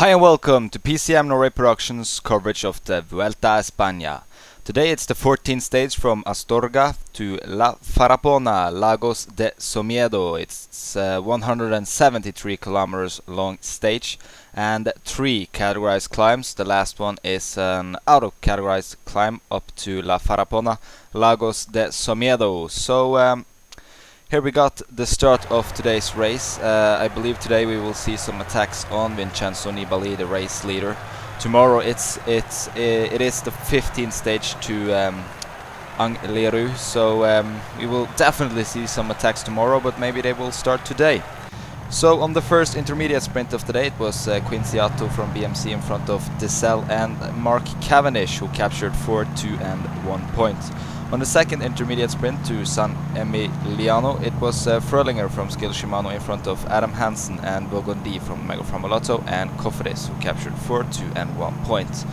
Hi and welcome to PCMNorway Productions coverage of the Vuelta España. Today it's the 14th stage from Astorga to Farrapona, Lagos de Somiedo. It's 173 kilometers long stage and 3 categorized climbs. The last one is an out-of-categorized climb up to La Farrapona, Lagos de Somiedo. So here we got the start of today's race. I believe today we will see some attacks on Vincenzo Nibali, the race leader. Tomorrow it is the 15th stage to Angleru, so we will definitely see some attacks tomorrow, but maybe they will start today. So on the first intermediate sprint of today, it was Quinziato from BMC in front of Dessel and Mark Cavendish, who captured 4, 2 and 1 point. On the second intermediate sprint to San Emiliano, it was Fröhlinger from Skill Shimano in front of Adam Hansen and Bogondi from Mega Lotto and Cofidis, who captured 4, 2 and 1 point.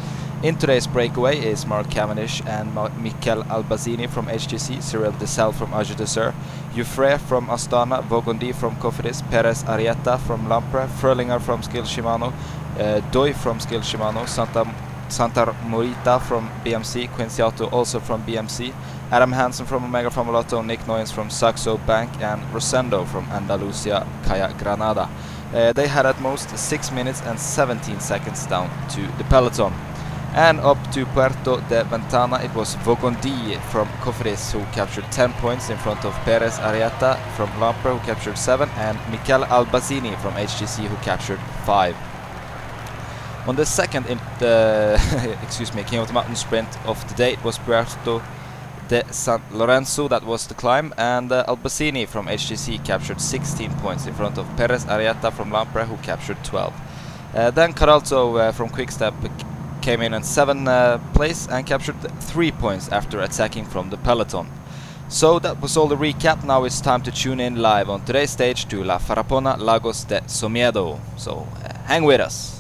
In today's breakaway is Mark Cavendish and Mikel Albazini from HTC, Cyril Dessel from Age Dessert, Jufre from Astana, Bogondi from Cofidis, Perez Arieta from Lampre, Fröhlinger from Skill Shimano, Doi from Skill Shimano, Santa Morita from BMC, Quinziato also from BMC, Adam Hansen from Omega Lotto, Nick Noyens from Saxo Bank and Rosendo from Andalusia Kaya Granada. They had at most 6 minutes and 17 seconds down to the peloton. And up to Puerto de Ventana, it was Vogondi from Cofidis who captured 10 points in front of Perez Arieta from Lampre, who captured 7, and Mikel Albazini from HTC, who captured 5. On the second King of the Mountain sprint of the day, it was Puerto de San Lorenzo that was the climb, and Albazini from HTC captured 16 points in front of Perez Arieta from Lampre, who captured 12. Then Caralto from Quickstep came in 7th place and captured 3 points after attacking from the peloton. So that was all the recap. Now it's time to tune in live on today's stage to La Farrapona, Lagos de Somiedo. So hang with us.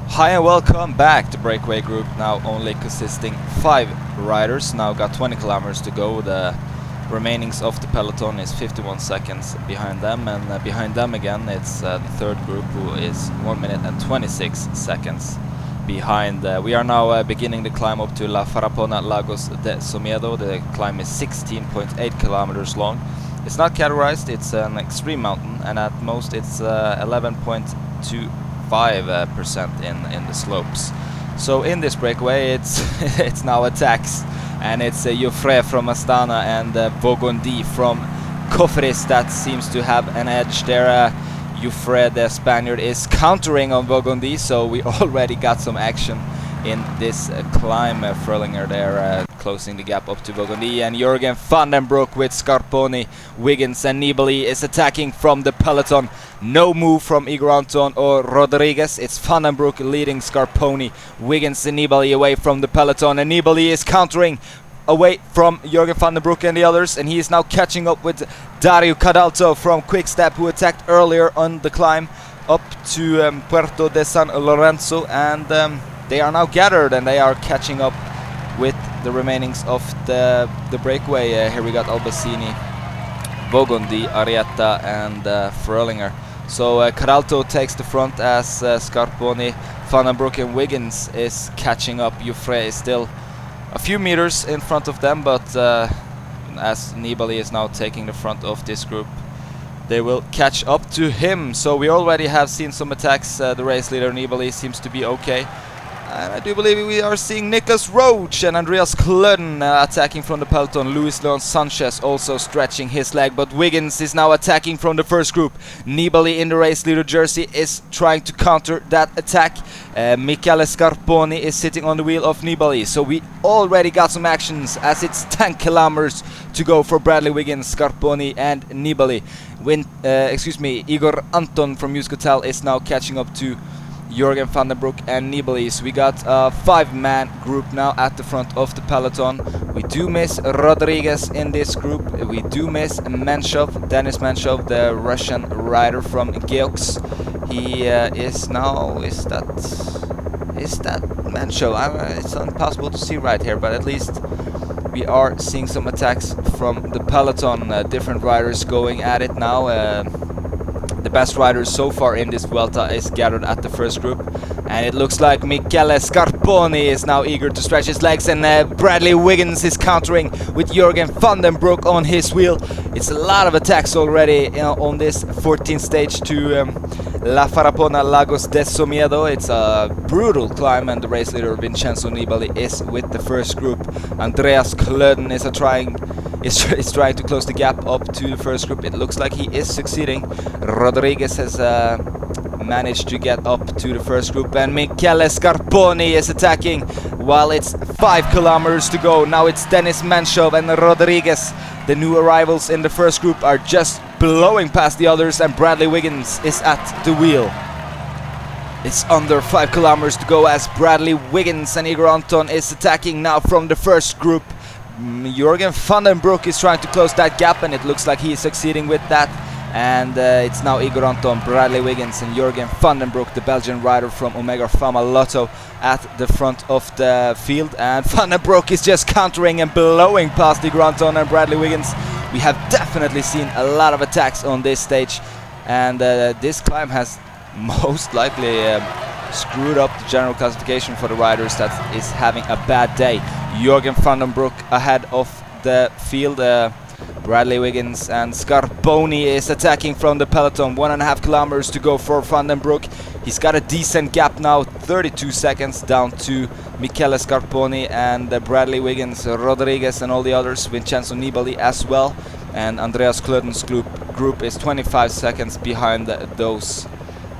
Hi and welcome back to Breakaway Group, now only consisting 5 riders. Now got 20 kilometers to go. The remainings of the peloton is 51 seconds behind them, and behind them again it's the third group, who is 1 minute and 26 seconds behind. We are now beginning the climb up to La Farrapona, Lagos de Somiedo. The climb is 16.8 kilometers long. It's not categorized, it's an extreme mountain, and at most it's 11.25% in the slopes. So in this breakaway it's it's now attacks, and it's Jofre from Astana and Bogondi from Cofidis that seems to have an edge there. Jofre, the Spaniard, is countering on Bogondi, so we already got some action in this climb. Fröhlinger there closing the gap up to Bogondi, and Jürgen van den Broek with Scarponi, Wiggins and Nibali is attacking from the peloton. No move from Igor Anton or Rodriguez. It's van den Broek leading Scarponi, Wiggins and Nibali away from the peloton, and Nibali is countering away from Jürgen van den Broek and the others, and he is now catching up with Dario Cadalto from Quickstep, who attacked earlier on the climb up to Puerto de San Lorenzo, and they are now gathered and they are catching up with the remainings of the breakaway. Here we got Albazini, Bogondi, Arieta and Fröhlinger. So Cadalto takes the front as Scarponi, Van den Broek and Wiggins is catching up. Jofre is still a few meters in front of them, but as Nibali is now taking the front of this group, they will catch up to him. So we already have seen some attacks. The race leader Nibali seems to be okay. And I do believe we are seeing Nicholas Roach and Andreas Klöden attacking from the peloton. Luis Leon Sanchez also stretching his leg, but Wiggins is now attacking from the first group. Nibali in the race leader jersey is trying to counter that attack. Michele Scarponi is sitting on the wheel of Nibali. So we already got some actions, as it's 10 kilometers to go for Bradley Wiggins, Scarponi and Nibali. Igor Anton from Muscatel is now catching up to Jürgen van den Broek and Nibali. So we got a 5-man group now at the front of the peloton. We do miss Rodriguez in this group. We do miss Menshov, Denis Menshov, the Russian rider from Geox. He is now, is that Menshov? It's impossible to see right here, but at least we are seeing some attacks from the peloton. Different riders going at it now. The best riders so far in this Vuelta is gathered at the first group, and it looks like Michele Scarponi is now eager to stretch his legs, and Bradley Wiggins is countering with Jürgen van den Broek on his wheel. It's a lot of attacks already on this 14th stage to La Farrapona Lagos de Somiedo. It's a brutal climb, and the race leader Vincenzo Nibali is with the first group. Andreas Klöden is trying to close the gap up to the first group. It looks like he is succeeding. Rodriguez has managed to get up to the first group, and Michele Scarponi is attacking while it's 5 kilometers to go. Now it's Denis Menshov and Rodriguez. The new arrivals in the first group are just blowing past the others, and Bradley Wiggins is at the wheel. It's under 5 kilometers to go as Bradley Wiggins and Igor Anton is attacking now from the first group. Jürgen van den Broek is trying to close that gap, and it looks like he is succeeding with that. And it's now Igor Anton, Bradley Wiggins and Jürgen van den Broek, the Belgian rider from Omega Pharma Lotto, at the front of the field. And Van den Broek is just countering and blowing past Igor Anton and Bradley Wiggins. We have definitely seen a lot of attacks on this stage, and this climb has most likely screwed up the general classification for the riders that is having a bad day. Jürgen van den Broek ahead of the field. Bradley Wiggins and Scarponi is attacking from the peloton. 1.5 kilometers to go for Van den Broek. He's got a decent gap now, 32 seconds down to Michele Scarponi and Bradley Wiggins, Rodriguez and all the others, Vincenzo Nibali as well. And Andreas Klöden's group is 25 seconds behind those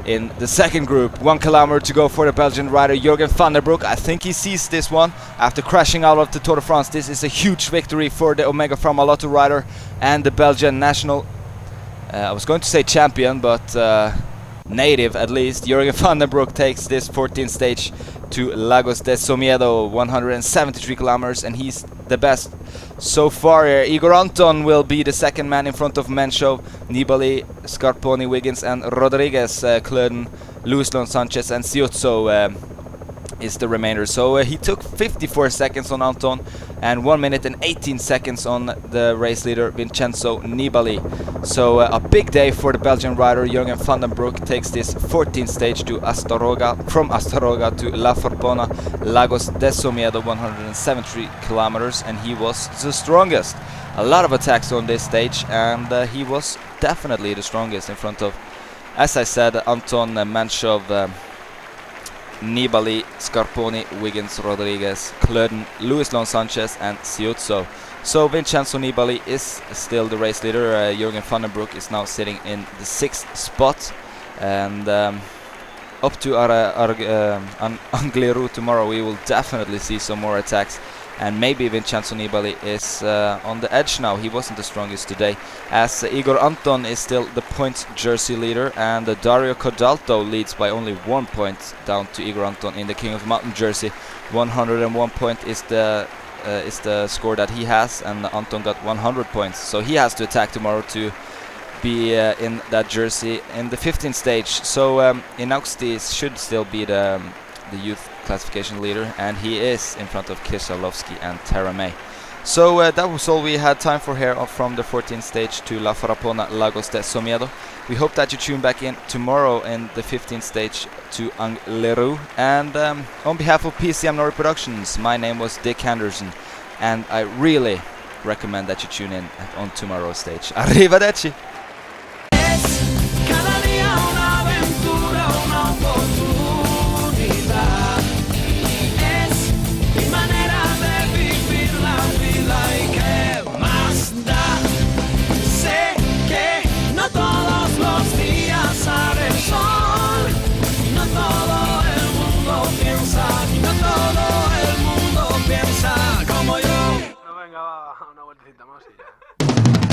in the second group. 1 kilometer to go for the Belgian rider Jürgen van den Broek. I think he sees this one after crashing out of the Tour de France. This is a huge victory for the Omega Pharma Lotto rider and the Belgian national, I was going to say champion, but native at least. Jürgen van den Broek takes this 14th stage to Lagos de Somiedo, 173 kilometers, and he's the best so far. Igor Anton will be the second man in front of Menshov, Nibali, Scarponi, Wiggins and Rodriguez. Klöden, Luis Leon Sanchez and Ciozzo is the remainder. So he took 54 seconds on Anton and 1 minute and 18 seconds on the race leader Vincenzo Nibali. So a big day for the Belgian rider. Jürgen van den Broek takes this 14th stage to Astorga, from Astorga to La Farrapona Lagos de Somiedo, 173 kilometers, and he was the strongest. A lot of attacks on this stage, and he was definitely the strongest in front of, as I said, Anton, Menshov, Nibali, Scarponi, Wiggins, Rodriguez, Klöden, Luis Leon Sanchez and Ciozzo. So Vincenzo Nibali is still the race leader. Jürgen van den Broek is now sitting in the 6th spot, and up to Angliru tomorrow we will definitely see some more attacks, and maybe Vincenzo Nibali is on the edge now. He wasn't the strongest today, as Igor Anton is still the points jersey leader, and Dario Codalto leads by only 1 point down to Igor Anton in the King of the Mountain jersey. 101 point is the score that he has, and Anton got 100 points, so he has to attack tomorrow to be in that jersey in the 15th stage. So Inauxti should still be the youth classification leader, and he is in front of Kieślowski and Tara May. So that was all we had time for here from the 14th stage to La Farrapona Lagos de Somiedo. We hope that you tune back in tomorrow in the 15th stage to Angliru. And on behalf of PCMNorway Productions, my name was Dick Henderson, and I really recommend that you tune in on tomorrow's stage. Arrivederci! Venga, va, una vueltecita más y ya.